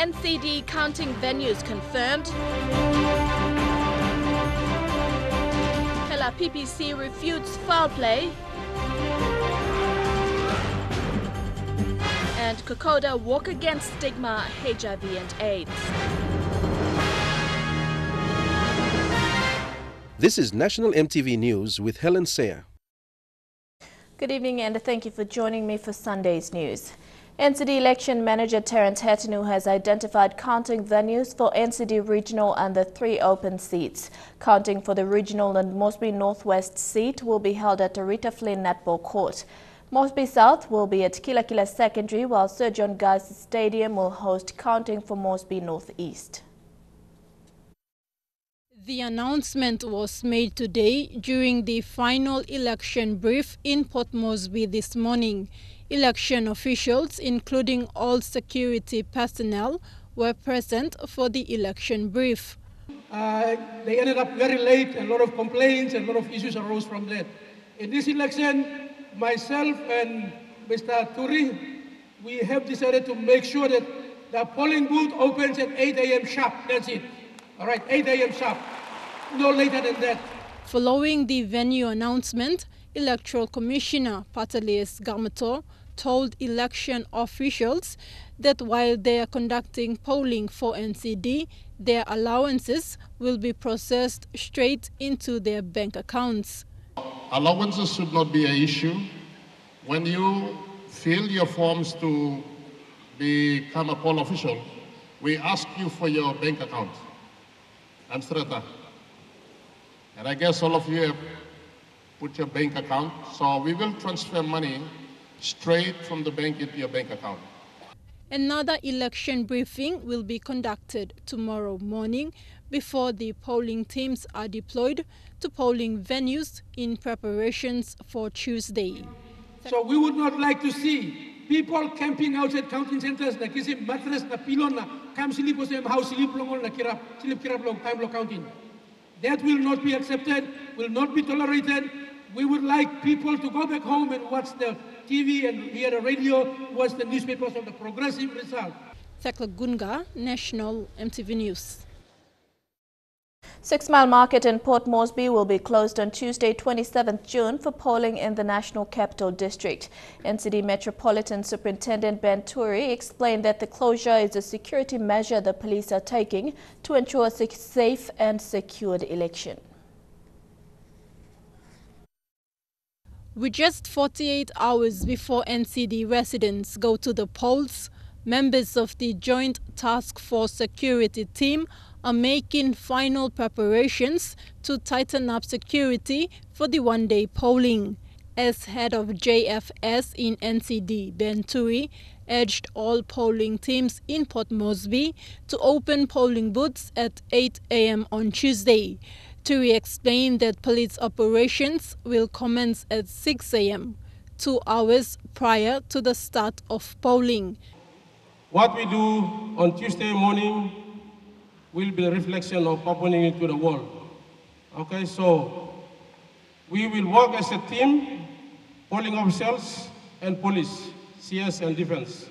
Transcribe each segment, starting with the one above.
NCD counting venues confirmed. Hela PPC refutes foul play. And Kokoda walk against stigma, HIV and AIDS. This is National MTV News with Helen Sayer. Good evening and thank you for joining me for Sunday's news. NCD Election Manager Terence Hatanu has identified counting venues for NCD Regional and the 3 open seats. Counting for the Regional and Moresby Northwest seat will be held at Rita Flynn Netball Court. Moresby South will be at Kila Kila Secondary, while Sir John Guy's Stadium will host counting for Moresby Northeast. The announcement was made today during the final election brief in Port Moresby this morning. Election officials, including all security personnel, were present for the election brief. They ended up very late, a lot of complaints, and a lot of issues arose from that. In this election, myself and Mr. Turi, we have decided to make sure that the polling booth opens at 8 a.m. sharp. That's it. All right, 8 a.m. sharp. No later than that. Following the venue announcement, Electoral Commissioner Patalius Gamato told election officials that while they are conducting polling for NCD, their allowances will be processed straight into their bank accounts. Allowances should not be an issue. When you fill your forms to become a poll official, we ask you for your bank account. And strata. And I guess all of you have put your bank account, so we will transfer money straight from the bank into your bank account. Another election briefing will be conducted tomorrow morning before the polling teams are deployed to polling venues in preparations for Tuesday. So we would not like to see people camping outside counting centers na kisi mattress na pilon na kam silip ko sa house silip long na kirap long time lo counting. That will not be accepted, will not be tolerated. We would like people to go back home and watch the TV and hear the radio, watch the newspapers of the progressive result. Thekla Gunga, National MTV News. 6 Mile Market in Port Moresby will be closed on Tuesday, 27th June for polling in the National Capital District. NCD Metropolitan Superintendent Ben Turi explained that the closure is a security measure the police are taking to ensure a safe and secured election. With just 48 hours before NCD residents go to the polls, members of the Joint Task Force Security Team are making final preparations to tighten up security for the one-day polling. As head of JFS in NCD, Ben Turi urged all polling teams in Port Moresby to open polling booths at 8 a.m. on Tuesday. Turi explained that police operations will commence at 6 a.m., 2 hours prior to the start of polling. What we do on Tuesday morning will be a reflection of opening it to the world. Okay, so we will work as a team, polling officials and police, CS and defense.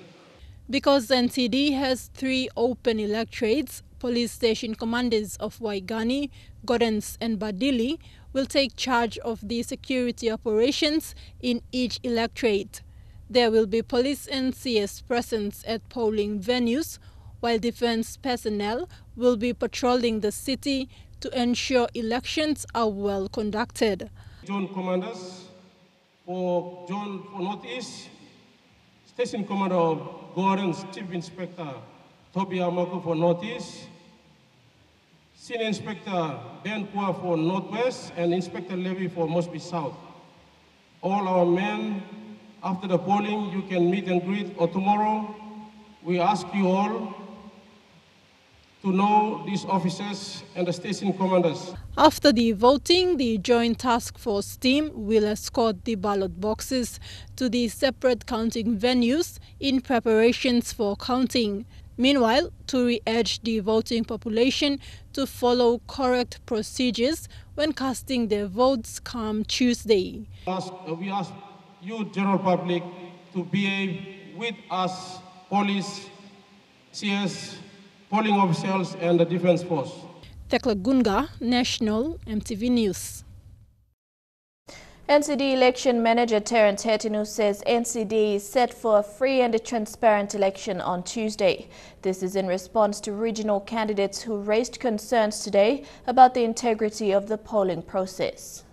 Because NCD has 3 open electorates, police station commanders of Waigani, Gordons and Badili will take charge of the security operations in each electorate. There will be police and CS presence at polling venues, while defense personnel will be patrolling the city to ensure elections are well conducted. Zone commanders for Northeast, Station Commander Gordon's Chief Inspector Toby Amako for Northeast, Senior Inspector Ben Kua for Northwest, and Inspector Levy for Moresby South. All our men, after the polling, you can meet and greet, or tomorrow, we ask you all to know these officers and the station commanders. After the voting, the Joint Task Force team will escort the ballot boxes to the separate counting venues in preparations for counting. Meanwhile, Turi urged the voting population to follow correct procedures when casting their votes come Tuesday. We ask you, general public, to behave with us, police, CS, polling officials, and the defense force. Tekla Gunga, National EMTV News. NCD Election Manager Terence Hetinu says NCD is set for a free and transparent election on Tuesday. This is in response to regional candidates who raised concerns today about the integrity of the polling process.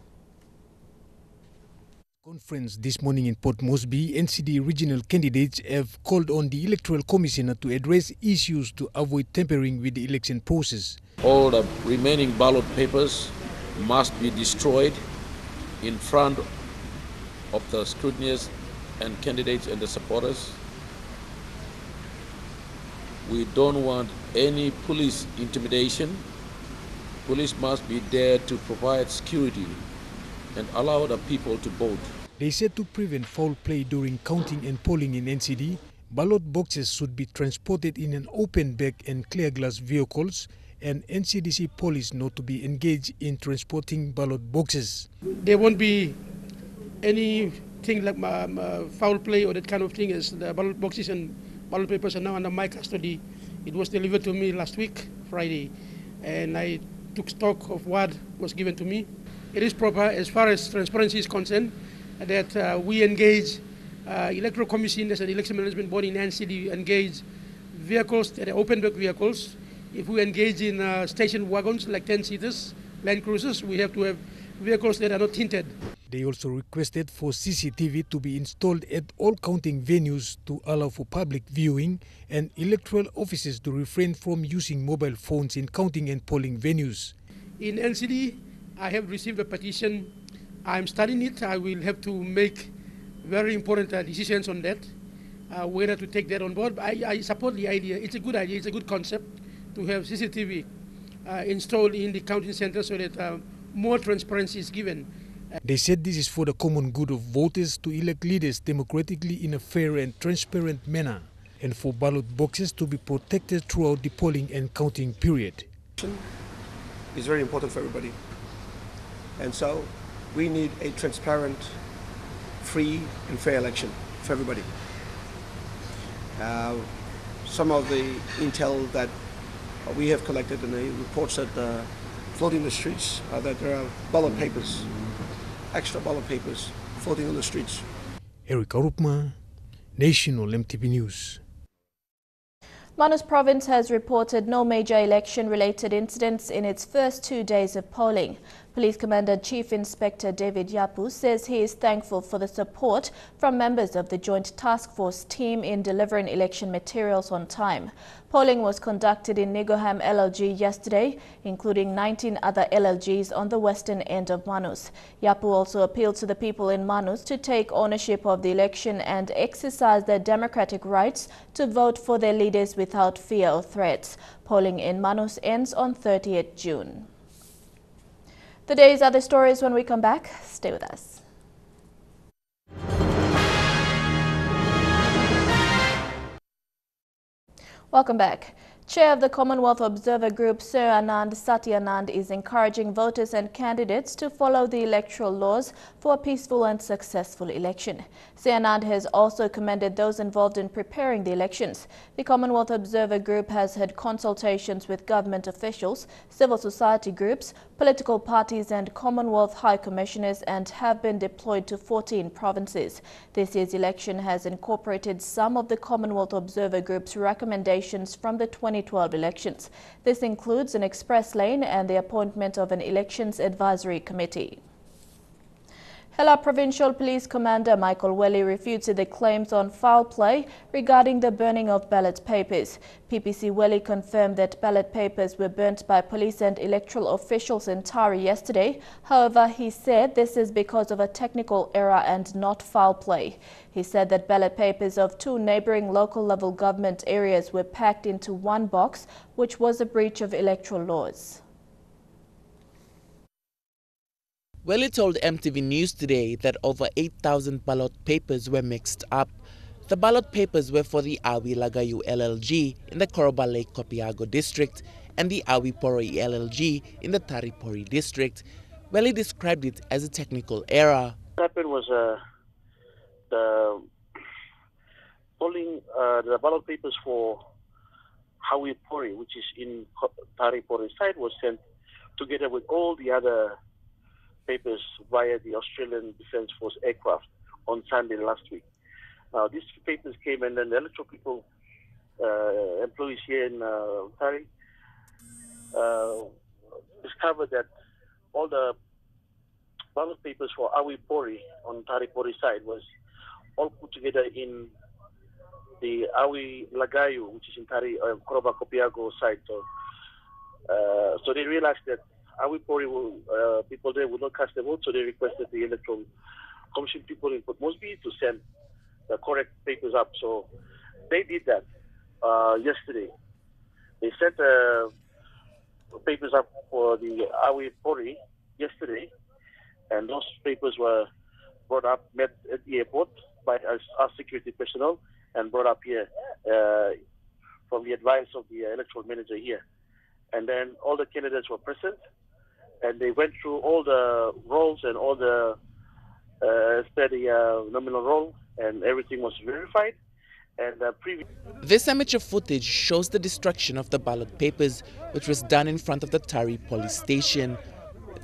Conference this morning in Port Moresby, NCD regional candidates have called on the Electoral Commissioner to address issues to avoid tampering with the election process. All the remaining ballot papers must be destroyed in front of the scrutineers and candidates and the supporters. We don't want any police intimidation. Police must be there to provide security and allow the people to vote. They said to prevent foul play during counting and polling in NCD, ballot boxes should be transported in an open bag and clear glass vehicles, and NCDC police not to be engaged in transporting ballot boxes. There won't be anything like foul play or that kind of thing, as the ballot boxes and ballot papers are now under my custody. It was delivered to me last week, Friday, and I took stock of what was given to me. It is proper, as far as transparency is concerned, that we engage Electoral Commission as an election management body in NCD, engage vehicles that are open bag vehicles. If we engage in station wagons like 10-seaters, Land Cruisers, we have to have vehicles that are not tinted. They also requested for CCTV to be installed at all counting venues to allow for public viewing, and electoral officers to refrain from using mobile phones in counting and polling venues. In NCD, I have received a petition. I'm studying it. I will have to make very important decisions on that, whether to take that on board. I support the idea. It's a good idea. It's a good concept to have CCTV installed in the counting center so that more transparency is given. They said this is for the common good of voters to elect leaders democratically in a fair and transparent manner, and for ballot boxes to be protected throughout the polling and counting period. Is very important for everybody, and so we need a transparent, free and fair election for everybody. Some of the intel that we have collected and the reports that floating in the streets are that there are ballot papers, extra ballot papers floating on the streets. Eric Arupma, National EMTV News. Manus Province has reported no major election-related incidents in its first 2 days of polling. Police Commander Chief Inspector David Yapu says he is thankful for the support from members of the Joint Task Force team in delivering election materials on time. Polling was conducted in Nigoham LLG yesterday, including 19 other LLGs on the western end of Manus. Yapu also appealed to the people in Manus to take ownership of the election and exercise their democratic rights to vote for their leaders without fear or threats. Polling in Manus ends on 30th June. The day's other stories when we come back. Stay with us. Welcome back. Chair of the Commonwealth Observer Group, Sir Anand Satyanand, is encouraging voters and candidates to follow the electoral laws for a peaceful and successful election. Sir Anand has also commended those involved in preparing the elections. The Commonwealth Observer Group has had consultations with government officials, civil society groups, political parties and Commonwealth High Commissioners and have been deployed to 14 provinces. This year's election has incorporated some of the Commonwealth Observer Group's recommendations from the 2012 elections. This includes an express lane and the appointment of an elections advisory committee. Hela Provincial Police Commander Michael Welly refuted the claims on foul play regarding the burning of ballot papers. PPC Welly confirmed that ballot papers were burnt by police and electoral officials in Tari yesterday. However, he said this is because of a technical error and not foul play. He said that ballot papers of 2 neighbouring local level government areas were packed into one box, which was a breach of electoral laws. Welly told MTV News today that over 8,000 ballot papers were mixed up. The ballot papers were for the Awi Lagayu LLG in the Koroba Lake Kopiago district and the Awi Poroi LLG in the Taripori district. Welly described it as a technical error. What happened was the ballot papers for Hawi Pori, which is in Tari Pori side, was sent together with all the other papers via the Australian Defence Force aircraft on Sunday last week. Now, these papers came, and then the electoral people, employees here in Tari, discovered that all the ballot papers for Awi Pori on Tari Pori side was all put together in the Awi Lagayu, which is in Tari Koroba Kopiago side. So they realized that Awi Pori people there would not cast their vote, so they requested the Electoral Commission people in Port Moresby to send the correct papers up. So they did that yesterday. They sent papers up for the Awi Pori yesterday, and those papers were brought up, met at the airport by our security personnel, and brought up here from the advice of the electoral manager here. And then all the candidates were present, and they went through all the rolls and all the nominal roll, and everything was verified. And this amateur footage shows the destruction of the ballot papers, which was done in front of the Tari police station.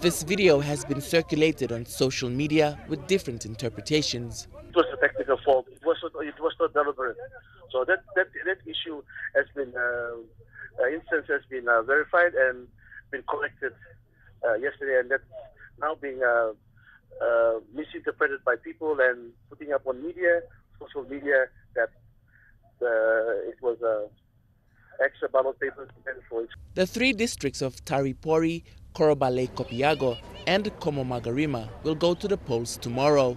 This video has been circulated on social media with different interpretations. It was a technical fault. It was not deliberate. So that issue has been instance has been verified and been corrected yesterday, and that's now being misinterpreted by people and putting up on media, social media, that it was extra ballot papers meant for it. The three districts of Tari Pori, Korobale Kopiago and Komo Magarima will go to the polls tomorrow.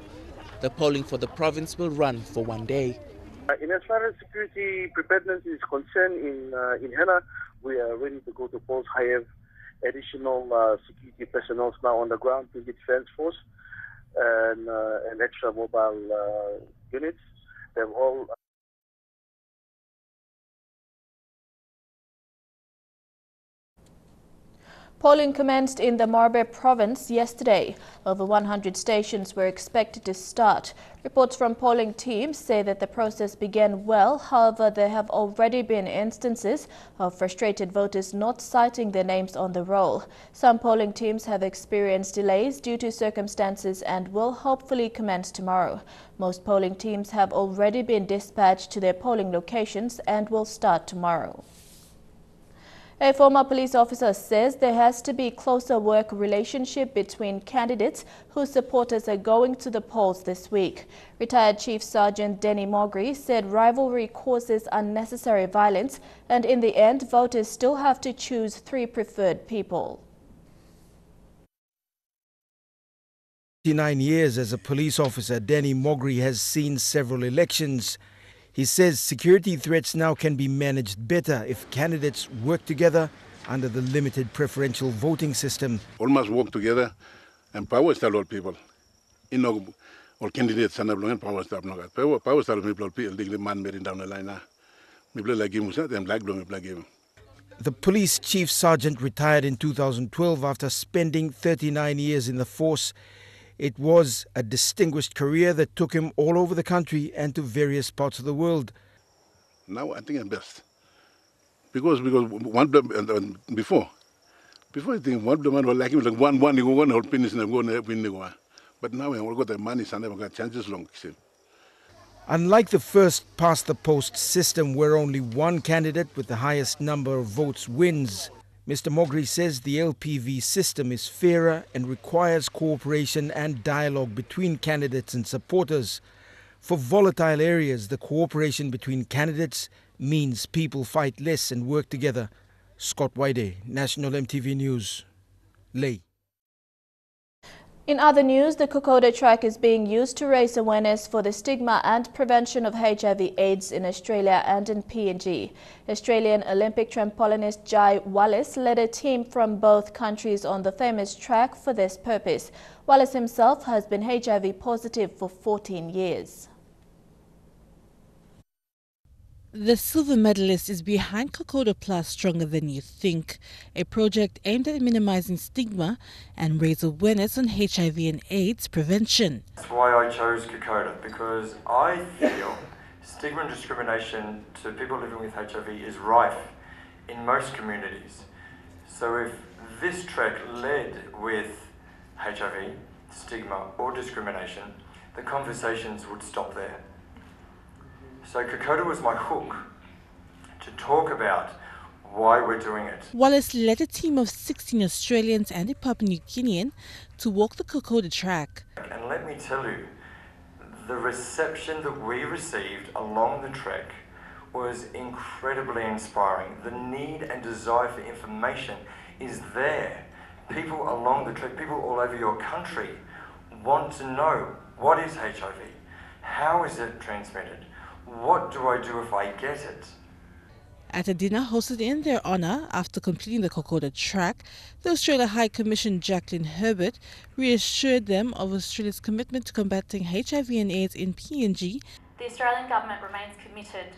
The polling for the province will run for 1 day. In as far as security preparedness is concerned, in Hela, we are ready to go to polls. I have additional security personnel now on the ground to the Defence Force and extra mobile units. They're all Polling commenced in the Marbe province yesterday. Over 100 stations were expected to start. Reports from polling teams say that the process began well. However, there have already been instances of frustrated voters not citing their names on the roll. Some polling teams have experienced delays due to circumstances and will hopefully commence tomorrow. Most polling teams have already been dispatched to their polling locations and will start tomorrow. A former police officer says there has to be closer work relationship between candidates whose supporters are going to the polls this week. Retired Chief Sergeant Denny Mogri said rivalry causes unnecessary violence, and in the end, voters still have to choose three preferred people. 59 years as a police officer, Denny Mogri has seen several elections. He says security threats now can be managed better if candidates work together under the limited preferential voting system. All must work together and power style all people. All candidates and power style. Power style people the man made down the line. People like him, them like him. The police chief sergeant retired in 2012 after spending 39 years in the force. It was a distinguished career that took him all over the country and to various parts of the world. Now I think I'm best. Because before I think one man was like him, like one you go on finish and go win. But now we got the money and never got chances long. Unlike the first past the post system where only one candidate with the highest number of votes wins, Mr. Mogri says the LPV system is fairer and requires cooperation and dialogue between candidates and supporters. For volatile areas, the cooperation between candidates means people fight less and work together. Scott Waide, National EMTV News, Ley. In other news, the Kokoda track is being used to raise awareness for the stigma and prevention of HIV/AIDS in Australia and in PNG. Australian Olympic trampolinist Jai Wallace led a team from both countries on the famous track for this purpose. Wallace himself has been HIV positive for 14 years. The silver medalist is behind Kokoda Plus Stronger Than You Think, a project aimed at minimizing stigma and raise awareness on HIV and AIDS prevention. That's why I chose Kokoda, because I feel stigma and discrimination to people living with HIV is rife in most communities. So if this trek led with HIV, stigma or discrimination, the conversations would stop there. So Kokoda was my hook to talk about why we're doing it. Wallace led a team of 16 Australians and a Papua New Guinean to walk the Kokoda track. And let me tell you, the reception that we received along the trek was incredibly inspiring. The need and desire for information is there. People along the trek, people all over your country want to know, what is HIV? How is it transmitted? What do I do if I get it? At a dinner hosted in their honour after completing the Kokoda track, the Australia High Commission Jacqueline Herbert reassured them of Australia's commitment to combating HIV and AIDS in PNG. The Australian government remains committed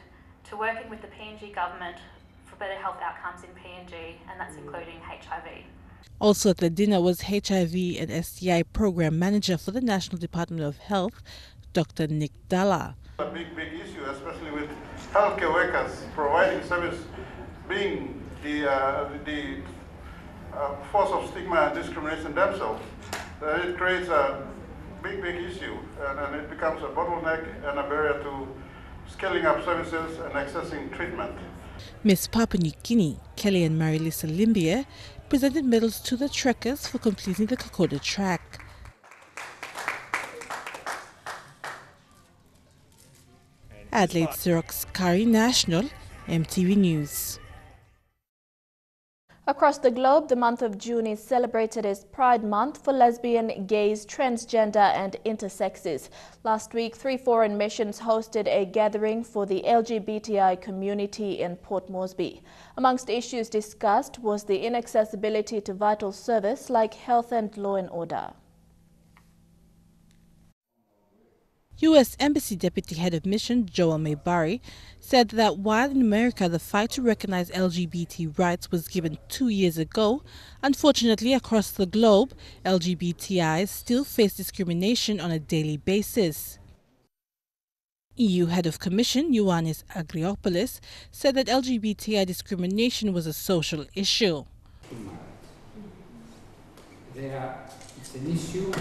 to working with the PNG government for better health outcomes in PNG, and that's including HIV. Also at the dinner was HIV and STI Program Manager for the National Department of Health, Dr. Nick Dalla. A big issue, especially with healthcare workers providing service being the force of stigma and discrimination themselves. It creates a big issue, and it becomes a bottleneck and a barrier to scaling up services and accessing treatment. Miss Papua New Guinea, Kelly and Marilisa Limbia, presented medals to the trekkers for completing the Kokoda track. Adelaide Xerox Kari National, EMTV News. Across the globe, the month of June is celebrated as Pride Month for lesbian, gays, transgender and intersexes. Last week, 3 foreign missions hosted a gathering for the LGBTI community in Port Moresby. Amongst issues discussed was the inaccessibility to vital service like health and law and order. U.S. Embassy Deputy Head of Mission Joel Mayberry said that while in America the fight to recognize LGBT rights was given 2 years ago, unfortunately across the globe, LGBTIs still face discrimination on a daily basis. EU Head of Commission Ioannis Agriopoulos said that LGBTI discrimination was a social issue. It's an issue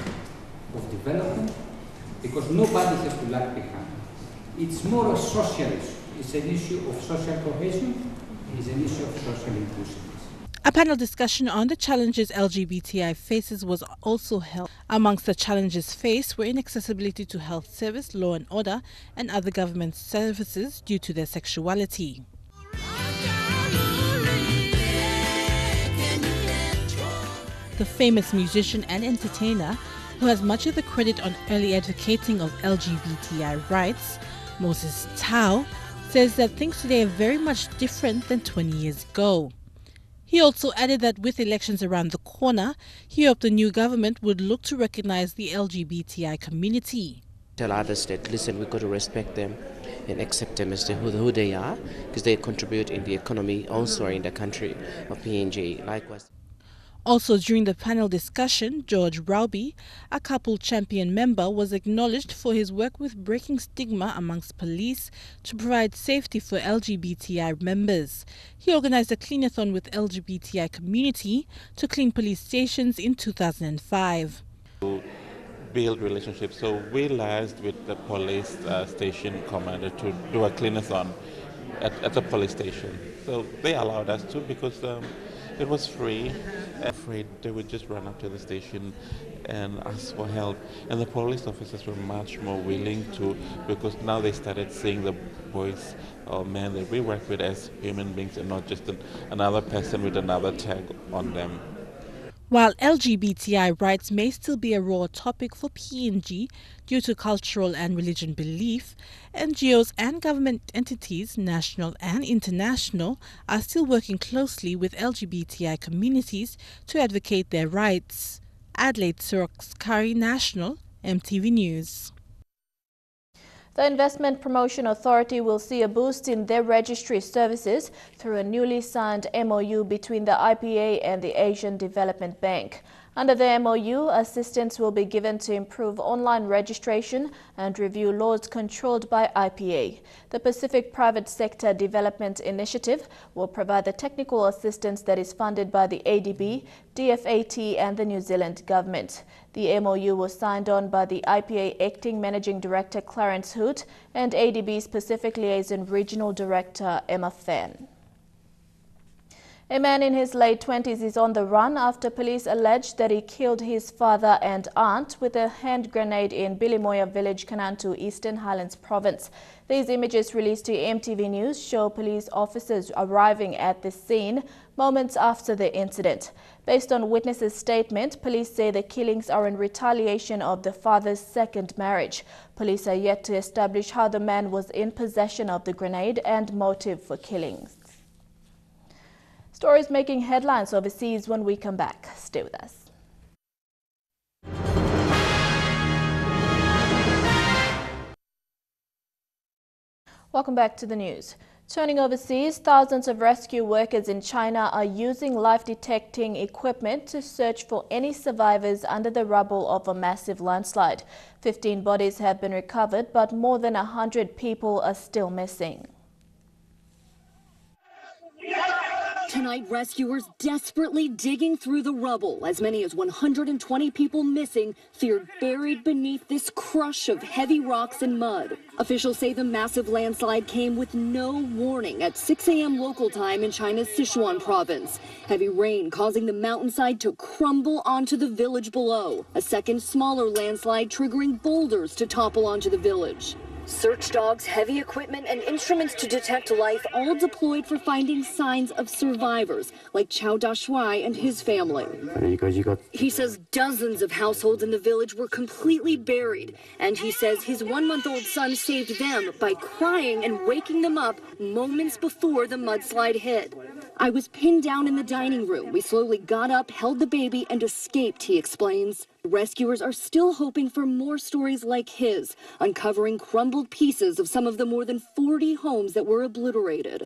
of development, because nobody has to lag behind. It's more a social issue. It's an issue of social cohesion. It's an issue of social inclusiveness. A panel discussion on the challenges LGBTI faces was also held. Amongst the challenges faced were inaccessibility to health service, law and order, and other government services due to their sexuality. The famous musician and entertainer, who has much of the credit on early advocating of LGBTI rights, Moses Tao, says that things today are very much different than 20 years ago. He also added that with elections around the corner, he hoped the new government would look to recognize the LGBTI community. Tell others that, listen, we've got to respect them and accept them as who they are, because they contribute in the economy also in the country of PNG. Likewise. Also during the panel discussion, George Rowby, a couple champion member, was acknowledged for his work with breaking stigma amongst police to provide safety for LGBTI members. He organized a clean-a-thon with LGBTI community to clean police stations in 2005. To build relationships, so we liaised with the police station commander to do a clean-a-thon at the police station. So they allowed us to, because it was free. Afraid they would just run up to the station and ask for help, and the police officers were much more willing to, because now they started seeing the boys or men that we work with as human beings and not just another person with another tag on them. While LGBTI rights may still be a raw topic for PNG due to cultural and religion belief, NGOs and government entities, national and international, are still working closely with LGBTI communities to advocate their rights. Adelaide Xerox Kari National, EMTV News. The Investment Promotion Authority will see a boost in their registry services through a newly signed MOU between the IPA and the Asian Development Bank. Under the MOU, assistance will be given to improve online registration and review laws controlled by IPA. The Pacific Private Sector Development Initiative will provide the technical assistance that is funded by the ADB, DFAT and the New Zealand government. The MOU was signed on by the IPA Acting Managing Director Clarence Hoot and ADB's Pacific Liaison Regional Director Emma Fenn. A man in his late 20s is on the run after police alleged that he killed his father and aunt with a hand grenade in Bilimoya village, Kanantu, Eastern Highlands Province. These images released to EMTV News show police officers arriving at the scene moments after the incident. Based on witnesses' statement, police say the killings are in retaliation of the father's second marriage. Police are yet to establish how the man was in possession of the grenade and motive for killings. Stories making headlines overseas when we come back. Stay with us. Welcome back to the news. Turning overseas, thousands of rescue workers in China are using life-detecting equipment to search for any survivors under the rubble of a massive landslide. 15 bodies have been recovered, but more than 100 people are still missing. Tonight, rescuers desperately digging through the rubble. As many as 120 people missing, feared buried beneath this crush of heavy rocks and mud. Officials say the massive landslide came with no warning at 6 a.m. local time in China's Sichuan province. Heavy rain causing the mountainside to crumble onto the village below. A second smaller landslide triggering boulders to topple onto the village. Search dogs, heavy equipment, and instruments to detect life all deployed for finding signs of survivors, like Chao Dashuai and his family. He says dozens of households in the village were completely buried, and he says his 1-month-old son saved them by crying and waking them up moments before the mudslide hit. I was pinned down in the dining room. We slowly got up, held the baby, and escaped, he explains. Rescuers are still hoping for more stories like his, uncovering crumbled pieces of some of the more than 40 homes that were obliterated.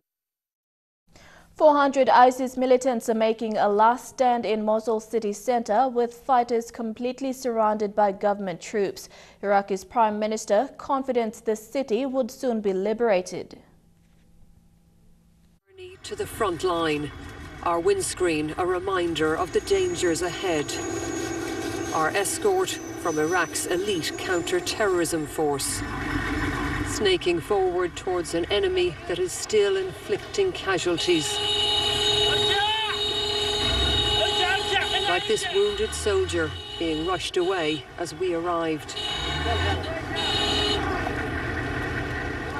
400 ISIS militants are making a last stand in Mosul city center, with fighters completely surrounded by government troops. Iraq's Prime Minister confident the city would soon be liberated. To the front line, our windscreen a reminder of the dangers ahead. Our escort from Iraq's elite counter-terrorism force, snaking forward towards an enemy that is still inflicting casualties. Like this wounded soldier being rushed away as we arrived.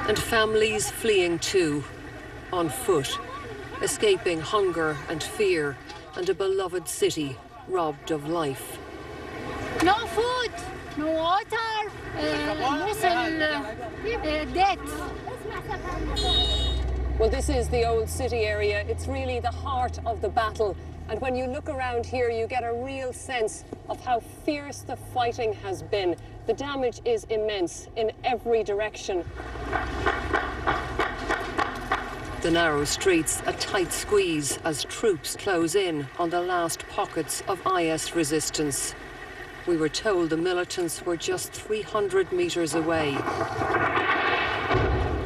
And families fleeing too, on foot, escaping hunger and fear and a beloved city robbed of life. No food, no water, death. Well, this is the old city area. It's really the heart of the battle. And when you look around here, you get a real sense of how fierce the fighting has been. The damage is immense in every direction. The narrow streets a tight squeeze as troops close in on the last pockets of IS resistance. We were told the militants were just 300 meters away.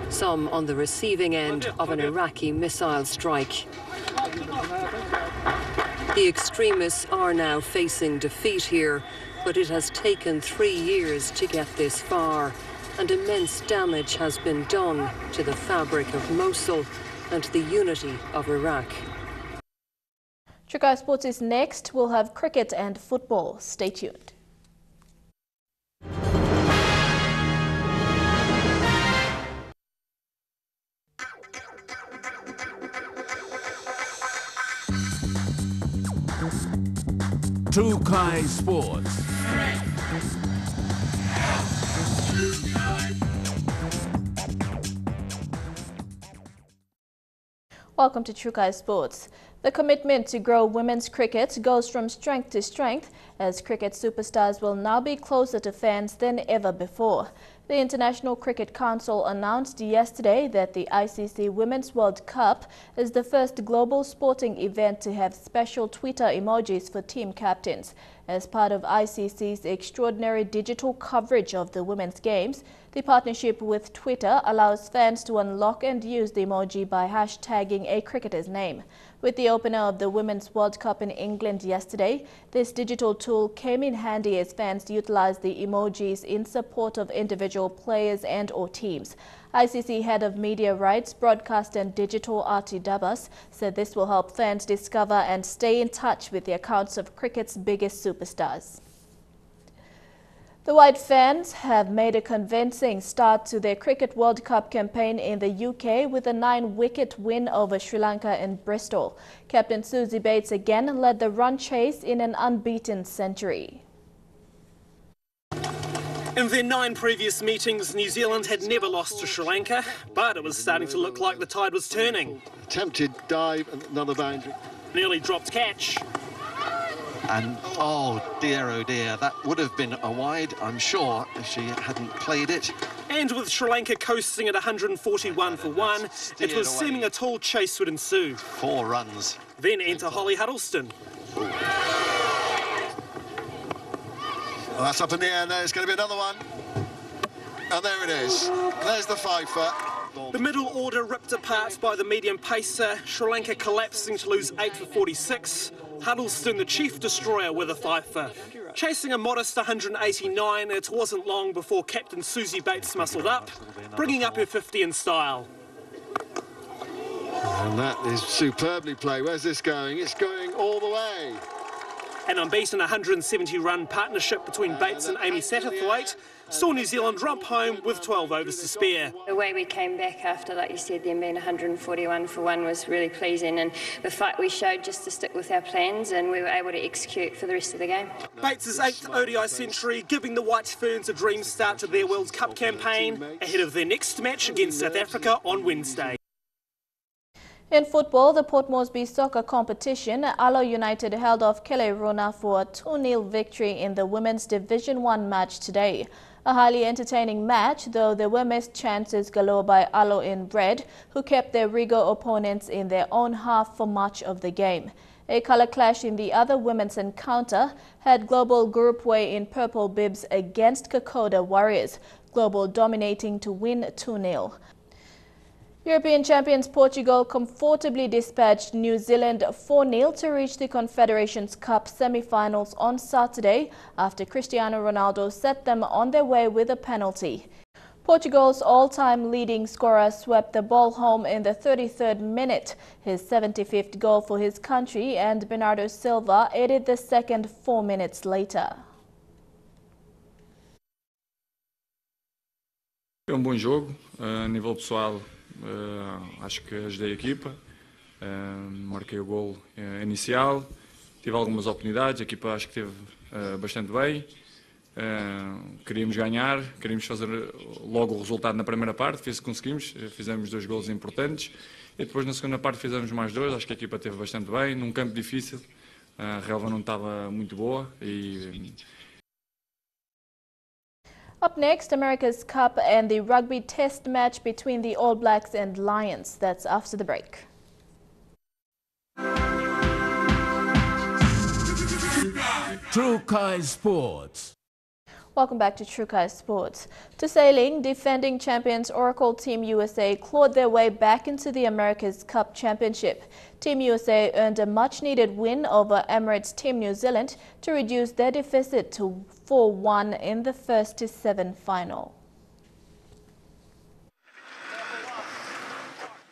Some on the receiving end of an Iraqi missile strike. The extremists are now facing defeat here, but it has taken 3 years to get this far, and immense damage has been done to the fabric of Mosul and the unity of Iraq. Trukai Sports is next. We'll have cricket and football. Stay tuned. Trukai Sports. Welcome to Trukai Sports. The commitment to grow women's cricket goes from strength to strength, as cricket superstars will now be closer to fans than ever before. The International Cricket Council announced yesterday that the ICC Women's World Cup is the first global sporting event to have special Twitter emojis for team captains. As part of ICC's extraordinary digital coverage of the Women's Games, the partnership with Twitter allows fans to unlock and use the emoji by hashtagging a cricketer's name. With the opener of the Women's World Cup in England yesterday, this digital tool came in handy as fans utilized the emojis in support of individual players and/or teams. ICC Head of Media Rights, Broadcast and Digital Arti Dabas said this will help fans discover and stay in touch with the accounts of cricket's biggest superstars. The White Ferns have made a convincing start to their Cricket World Cup campaign in the UK with a 9-wicket win over Sri Lanka in Bristol. Captain Susie Bates again led the run chase in an unbeaten century. In their 9 previous meetings, New Zealand had never lost to Sri Lanka, but it was starting to look like the tide was turning. Attempted dive and another boundary. Nearly dropped catch. And oh dear, that would have been a wide, I'm sure, if she hadn't played it. And with Sri Lanka coasting at 141 for 1, it was seeming a tall chase would ensue. 4 runs. Then enter Holly Huddleston. Well, that's up in the air, and there's going to be another one. And there it is. There's the fifer. The middle order ripped apart by the medium pacer, Sri Lanka collapsing to lose 8 for 46. Huddleston, the chief destroyer, with a fifer. Chasing a modest 189, it wasn't long before Captain Susie Bates muscled up, bringing up her 50 in style. And that is superbly played. Where's this going? It's going all the way. An unbeaten 170-run partnership between Bates and Amy Satterthwaite saw New Zealand romp home with 12 overs to spare. The way we came back after, like you said, them being 141 for 1 was really pleasing, and the fight we showed just to stick with our plans, and we were able to execute for the rest of the game. Bates' 8th ODI century, giving the White Ferns a dream start to their World Cup campaign ahead of their next match against South Africa on Wednesday. In football, the Port Moresby soccer competition, Alo United held off Kele Rona for a 2-0 victory in the Women's Division 1 match today. A highly entertaining match, though there were missed chances galore by Alo in red, who kept their Rigo opponents in their own half for much of the game. A colour clash in the other women's encounter had Global Group way in purple bibs against Kokoda Warriors, Global dominating to win 2-0. European champions Portugal comfortably dispatched New Zealand 4-0 to reach the Confederations Cup semi-finals on Saturday after Cristiano Ronaldo set them on their way with a penalty. Portugal's all-time leading scorer swept the ball home in the 33rd minute, his 75th goal for his country, and Bernardo Silva added the second 4 minutes later. É bom jogo, a nível pessoal. Acho que ajudei a equipa, marquei o gol inicial, tive algumas oportunidades, a equipa acho que esteve bastante bem, queríamos ganhar, queríamos fazer logo o resultado na primeira parte, conseguimos, fizemos 2 golos importantes e depois na segunda parte fizemos mais 2, acho que a equipa esteve bastante bem, num campo difícil, a relva não estava muito boa e... Up next, America's Cup and the rugby test match between the All Blacks and Lions. That's after the break. True Kai Sports. Welcome back to True Kai Sports. To sailing, defending champions Oracle Team USA clawed their way back into the America's Cup Championship. Team USA earned a much-needed win over Emirates Team New Zealand to reduce their deficit to 4-1 in the 1-7 final.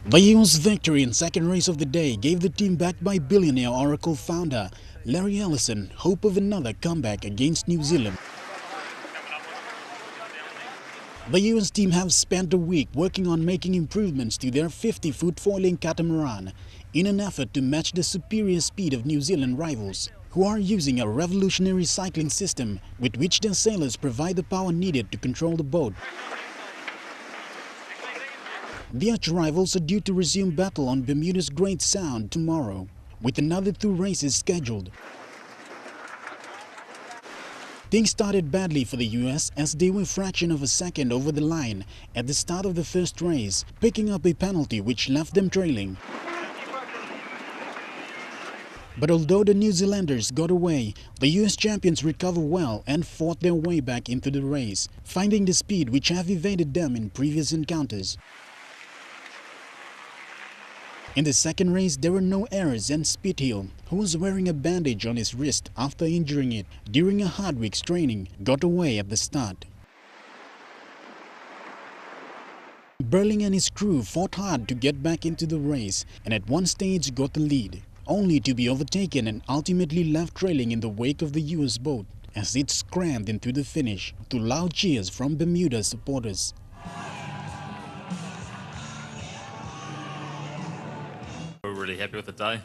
The U.S. victory in second race of the day gave the team backed by billionaire Oracle founder Larry Ellison hope of another comeback against New Zealand. The U.S. team have spent a week working on making improvements to their 50-foot foiling catamaran in an effort to match the superior speed of New Zealand rivals, who are using a revolutionary cycling system with which their sailors provide the power needed to control the boat. The arch rivals are due to resume battle on Bermuda's Great Sound tomorrow, with another 2 races scheduled. Things started badly for the US as they were a fraction of a second over the line at the start of the first race, picking up a penalty which left them trailing. But although the New Zealanders got away, the US champions recovered well and fought their way back into the race, finding the speed which have evaded them in previous encounters. In the second race, there were no errors and Spithill, who was wearing a bandage on his wrist after injuring it during a hard week's training, got away at the start. Burling and his crew fought hard to get back into the race and at one stage got the lead, only to be overtaken and ultimately left trailing in the wake of the US boat as it scrammed into the finish to loud cheers from Bermuda supporters. We're really happy with the day.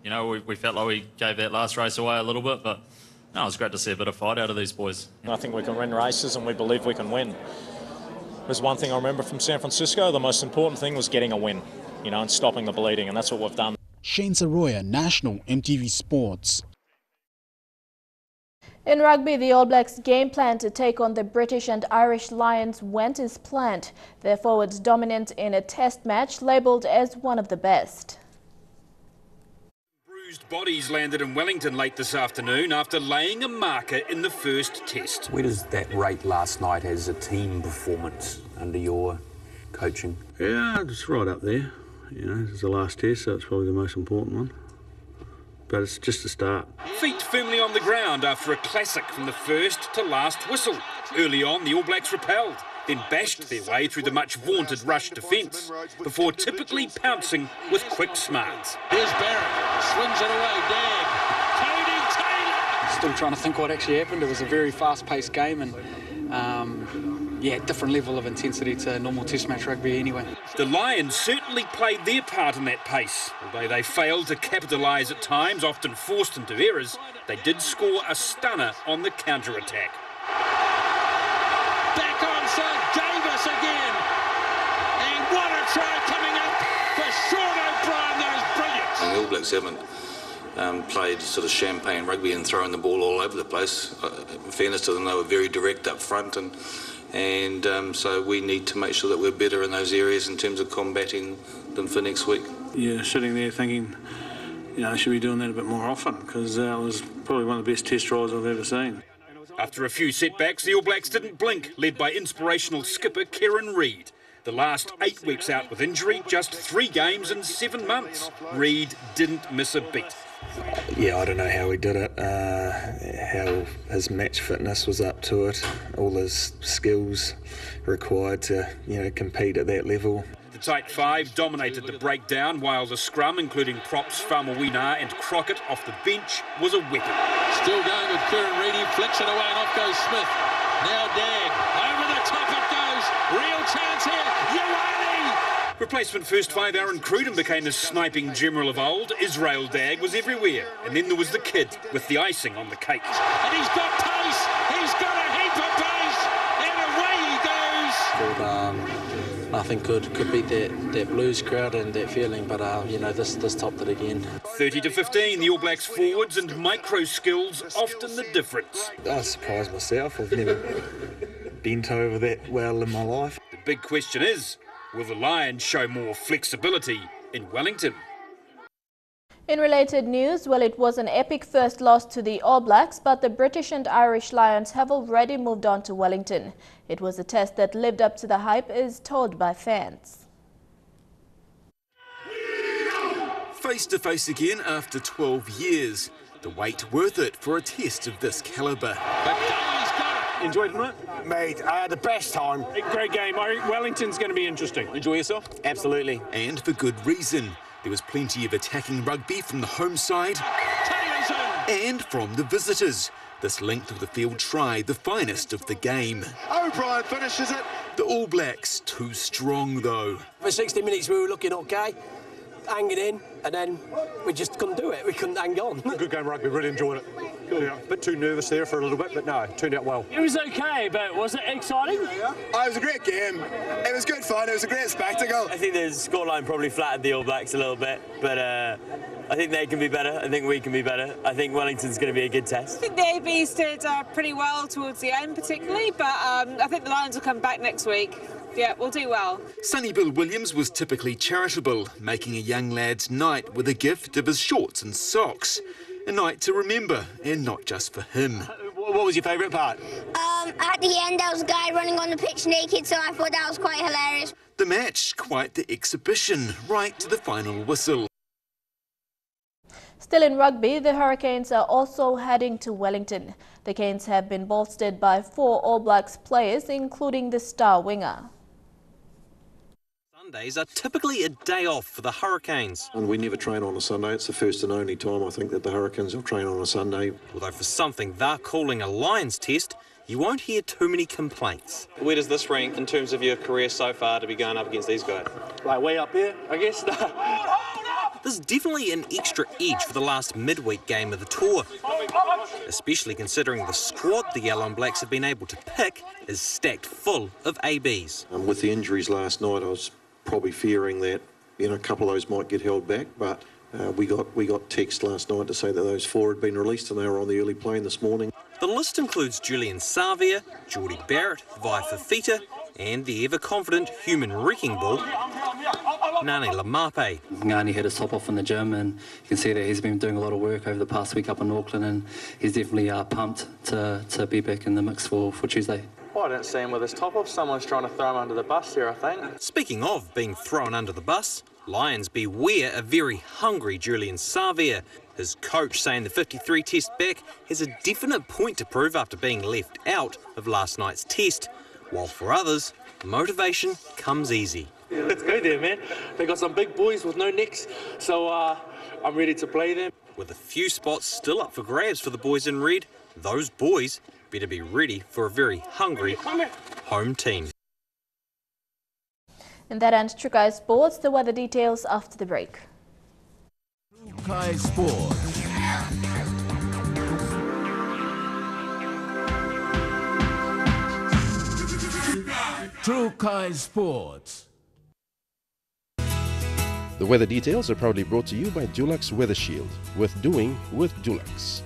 You know, we felt like we gave that last race away a little bit, but no, it was great to see a bit of fight out of these boys. I think we can win races and we believe we can win. There's one thing I remember from San Francisco, the most important thing was getting a win, you know, and stopping the bleeding, and that's what we've done. Shane Saroya, National EMTV Sports. In rugby, the All Blacks' game plan to take on the British and Irish Lions went as planned. Their forwards dominant in a test match labelled as one of the best. Bruised bodies landed in Wellington late this afternoon after laying a marker in the first test. Where does that rate last night as a team performance under your coaching? Yeah, it's right up there. You know, it's the last test, so it's probably the most important one. But it's just a start. Feet firmly on the ground after a classic from the first to last whistle. Early on, the All Blacks repelled, then bashed their way through the much-vaunted rush defence, before typically pouncing with quick smarts. Here's Barrett, swings it away, Dag, Cody Taylor! Still trying to think what actually happened. It was a very fast-paced game and yeah, different level of intensity to normal test match rugby anyway. The Lions certainly played their part in that pace. Although they failed to capitalise at times, often forced into errors, they did score a stunner on the counter-attack. Back onside, Davis again. And what a try coming up for Sean O'Brien, that is brilliant. And the All Blacks haven't played sort of champagne rugby and throwing the ball all over the place. In fairness to them, they were very direct up front and so we need to make sure that we're better in those areas in terms of combating them for next week. Yeah, sitting there thinking, you know, I should be doing that a bit more often because it was probably one of the best test drives I've ever seen. After a few setbacks, the All Blacks didn't blink, led by inspirational skipper Kieran Reid. The last 8 weeks out with injury, just 3 games in 7 months. Reid didn't miss a beat. Yeah, I don't know how he did it, how his match fitness was up to it, all his skills required to, you know, compete at that level. The tight five dominated the breakdown, while the scrum, including props Famawina and Crockett off the bench, was a weapon. Still going with Kieran Reid, he flicks it away and off goes Smith. Now Dag, over the top it goes, real chance here, Ioane! Replacement first five Aaron Cruden became the sniping general of old. Israel Dag was everywhere. And then there was the kid with the icing on the cake. And he's got pace, he's got a heap of pace, and away he goes. Nothing could beat that Blues crowd and that feeling, but you know, this topped it again. 30-15, the All Blacks forwards and micro skills often the difference. I was surprised myself. I've never bent over that well in my life. The big question is, will the Lions show more flexibility in Wellington? In related news, well, it was an epic first loss to the All Blacks, but the British and Irish Lions have already moved on to Wellington. It was a test that lived up to the hype, as told by fans. Face to face again after 12 years. The wait worth it for a test of this calibre. Enjoyed it, mate. The best time. Great game. Wellington's going to be interesting. Enjoy yourself? Absolutely. And for good reason. There was plenty of attacking rugby from the home side and from the visitors. This length of the field tried the finest of the game. O'Brien finishes it. The All Blacks too strong though. For 60 minutes we were looking okay, hanging in, and then we just couldn't do it. We couldn't hang on. Good game of rugby, really enjoyed it. Yeah, a bit too nervous there for a little bit, but no, it turned out well. It was okay, but was it exciting? Oh, it was a great game. It was good fun. It was a great spectacle. I think the scoreline probably flattered the All Blacks a little bit, but I think they can be better. I think we can be better. I think Wellington's going to be a good test. I think the ABs did pretty well towards the end particularly, but I think the Lions will come back next week. Yeah, we'll do well. Sonny Bill Williams was typically charitable, making a young lad's night with a gift of his shorts and socks. A night to remember, and not just for him. What was your favourite part? At the end, there was a guy running on the pitch naked, so I thought that was quite hilarious. The match, quite the exhibition, right to the final whistle. Still in rugby, the Hurricanes are also heading to Wellington. The Canes have been bolstered by 4 All Blacks players, including the star winger. Sundays are typically a day off for the Hurricanes. And we never train on a Sunday. It's the first and only time I think that the Hurricanes will train on a Sunday. Although for something they're calling a Lions test, you won't hear too many complaints. Where does this rank in terms of your career so far to be going up against these guys? Like way up here, I guess. There's definitely an extra edge for the last midweek game of the tour, especially considering the squad the Yellow and Blacks have been able to pick is stacked full of ABs. With the injuries last night, I was probably fearing that a couple of those might get held back, but we got text last night to say that those 4 had been released and they were on the early plane this morning. The list includes Julian Savia, Geordie Barrett, Vai Fafita, and the ever-confident human wrecking ball, Ngani Lamape. Ngani had his top off in the gym, and you can see that he's been doing a lot of work over the past week up in Auckland, and he's definitely pumped to be back in the mix for Tuesday. Well, I didn't see him with his top off. Someone's trying to throw him under the bus here, I think. Speaking of being thrown under the bus, Lions beware a very hungry Julian Savia. His coach saying the 53 test back has a definite point to prove after being left out of last night's test, while for others, motivation comes easy. Yeah, let's go there, man. They got some big boys with no necks, so I'm ready to play them. With a few spots still up for grabs for the boys in red, those boys better be ready for a very hungry home team. And that ends True Kai Sports. The weather details after the break. True Kai Sports. True Kai Sports. The weather details are proudly brought to you by Dulux Weather Shield. Worth doing with Dulux.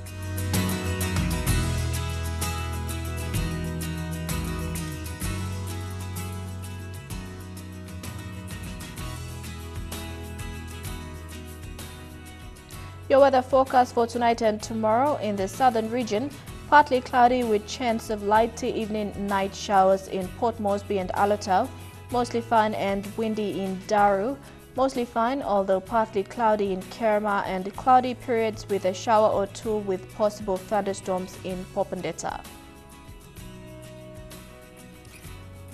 Your weather forecast for tonight and tomorrow in the southern region: partly cloudy with chance of light to evening night showers in Port Moresby and Alotau, mostly fine and windy in Daru, mostly fine although partly cloudy in Kerma, and cloudy periods with a shower or two with possible thunderstorms in Popondetta.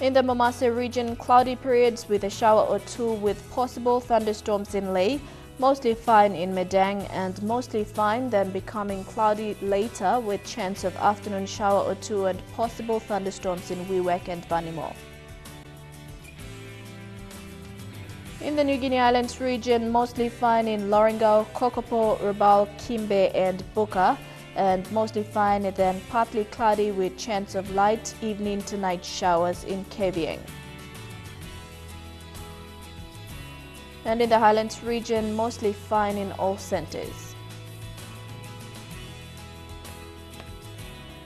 In the Momase region, cloudy periods with a shower or two with possible thunderstorms in Lae, mostly fine in Medang, and mostly fine then becoming cloudy later with chance of afternoon shower or two and possible thunderstorms in Wewak and Vanimo. In the New Guinea Islands region, mostly fine in Lorengau, Kokopo, Rabaul, Kimbe and Buka, and mostly fine and then partly cloudy with chance of light evening to night showers in Kavieng. And in the Highlands region, mostly fine in all centres.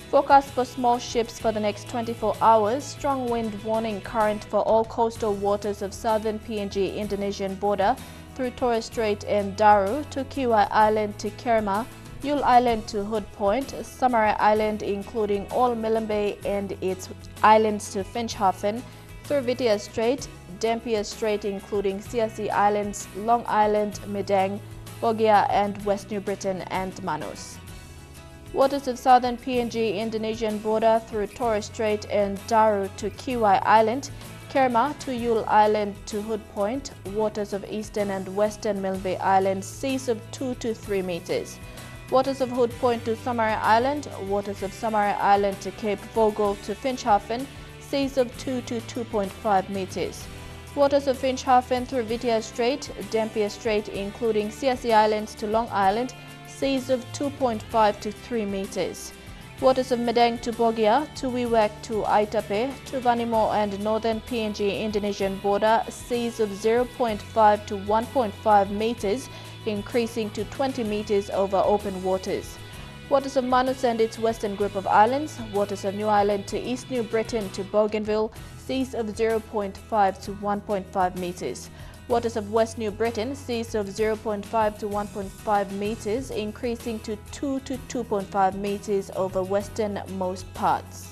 Forecast for small ships for the next 24 hours. Strong wind warning current for all coastal waters of southern PNG Indonesian border through Torres Strait and Daru to Kiwai Island to Kerma, Yule Island to Hood Point, Samarai Island including all Milne Bay and its islands to Finschhafen, through Vitia Strait, Dampier Strait including Siasi Islands, Long Island, Medang, Bogia and West New Britain and Manus. Waters of southern PNG Indonesian border through Torres Strait and Daru to Kiwai Island, Kerma to Yule Island to Hood Point, waters of eastern and western Milne Bay Islands, seas of 2 to 3 meters. Waters of Hood Point to Samarai Island, waters of Samarai Island to Cape Vogel to Finschhafen, seas of 2 to 2.5 meters. Waters of Finschhafen through Vitia Strait, Dampier Strait including Siasi Islands to Long Island, seas of 2.5 to 3 meters. Waters of Medang to Bogia, to Wewak to Aitape, to Vanimo and northern PNG Indonesian border, seas of 0.5 to 1.5 meters, increasing to 20 meters over open waters. Waters of Manus and its western group of islands, waters of New Ireland to East New Britain to Bougainville, seas of 0.5 to 1.5 meters. Waters of West New Britain, seas of 0.5 to 1.5 meters, increasing to 2 to 2.5 meters over westernmost parts.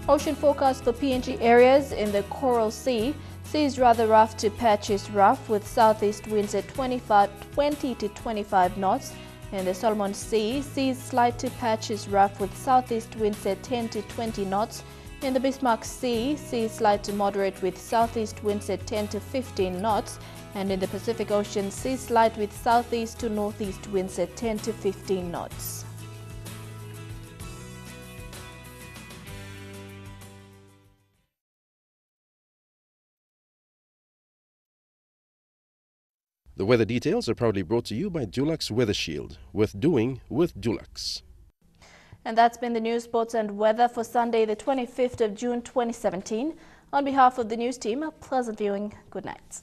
Ocean forecast for PNG areas in the Coral Sea. Seas rather rough to patches rough with southeast winds at 20 to 25 knots. In the Solomon Sea, seas slight to patches rough with southeast winds at 10 to 20 knots. In the Bismarck Sea, seas slight to moderate with southeast winds at 10 to 15 knots. And in the Pacific Ocean, seas slight with southeast to northeast winds at 10 to 15 knots. The weather details are proudly brought to you by Dulux Weather Shield, with doing with Dulux. And that's been the news, sports and weather for Sunday, the 25th of June 2017. On behalf of the news team, pleasant viewing. Good night.